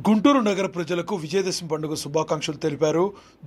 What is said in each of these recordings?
గుంటూరు నగర ప్రజలకు విజయదశమి పండుగ శుభాకాంక్షలు తెలిపారు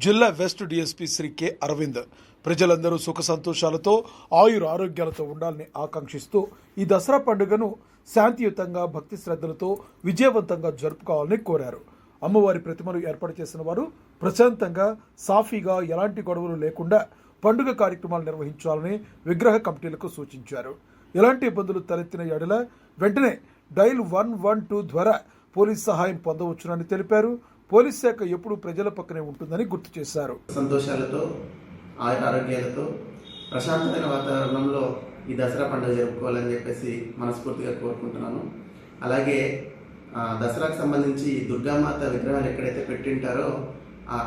జిల్లా west DSP Shri K Aravind. ప్రజలందరూ సుఖ సంతోషాలతో ఆయుర ఆరోగ్యాలతో ఉండాలని ఆకాంక్షిస్తూ ఈ దసరా పండుగను శాంతియుతంగా భక్తి శ్రద్ధలతో విజయవంతంగా జరుపుకోవాలని కోరారు. అమ్మవారి ప్రతిమలు ఏర్పాటు చేసిన వారు ప్రశాంతంగా సాఫీగా ఎలాంటి గొడవలు లేకుండా పండుగ కార్యక్రమాలు నిర్వహించాలని విగ్రహ కమిటీలకు సూచించారు. ఎలాంటి ఇబ్బందులు తలెత్తిన ఎడల వెంటనే డైల్ 112 ద్వారా పోలీస్ సహాయం పొందవచ్చునని తెలిపారు. పోలీస్ శాఖ ఎప్పుడూ ప్రజల పక్కనే ఉంటుందని గుర్తు చేశారు. సంతోషాలతో ఆరోగ్యాలతో ప్రశాంతమైన వాతావరణంలో ఈ దసరా పండుగ జరుపుకోవాలని చెప్పేసి మనస్ఫూర్తిగా కోరుకుంటున్నాను. అలాగే దసరాకు సంబంధించి దుర్గామాత విగ్రహాలు ఎక్కడైతే పెట్టింటారో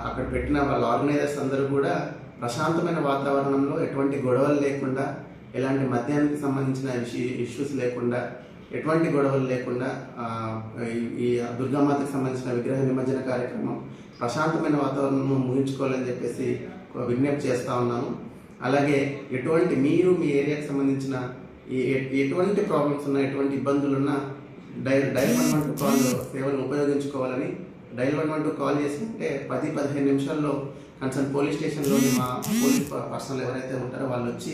అక్కడ పెట్టిన వాళ్ళ ఆర్గనైజర్స్ అందరూ కూడా ప్రశాంతమైన వాతావరణంలో ఎటువంటి గొడవలు లేకుండా, ఎలాంటి మద్యానికి సంబంధించిన ఇష్యూస్ లేకుండా, ఎటువంటి గొడవలు లేకుండా ఈ దుర్గామాతకు సంబంధించిన విగ్రహ నిమజ్జన కార్యక్రమం ప్రశాంతమైన వాతావరణం ముగించుకోవాలని చెప్పేసి విజ్ఞప్తి చేస్తూ ఉన్నాను. అలాగే మీరు మీ ఏరియాకి సంబంధించిన ఎటువంటి ప్రాబ్లమ్స్ ఉన్నా, ఎటువంటి ఇబ్బందులు ఉన్నా డైల్ 112 కాల్ సేవలను ఉపయోగించుకోవాలని, డైల్ 112 కాల్ చేస్తుంటే 10-15 నిమిషాల్లో కన్సర్న్ పోలీస్ స్టేషన్లోని మా పోలీస్ పర్సనల్ ఎవరైతే ఉంటారో వాళ్ళు వచ్చి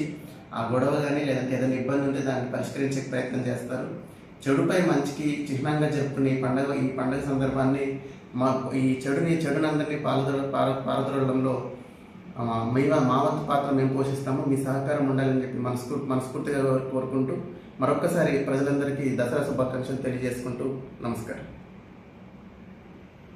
ఆ గొడవ కానీ లేదంటే ఏదైనా ఇబ్బంది ఉంటే దాన్ని పరిష్కరించే ప్రయత్నం చేస్తారు. చెడుపై మంచికి చిహ్నంగా జరుపుకునే ఈ పండుగ సందర్భాన్ని ఈ చెడునందరినీ పారద్రోలడంలో మా వంతు పాత్ర మేము పోషిస్తాము. మీ సహకారం ఉండాలని చెప్పి మనస్ఫూర్తిగా కోరుకుంటూ మరొక్కసారి ప్రజలందరికీ దసరా శుభాకాంక్షలు తెలియజేసుకుంటూ నమస్కారం.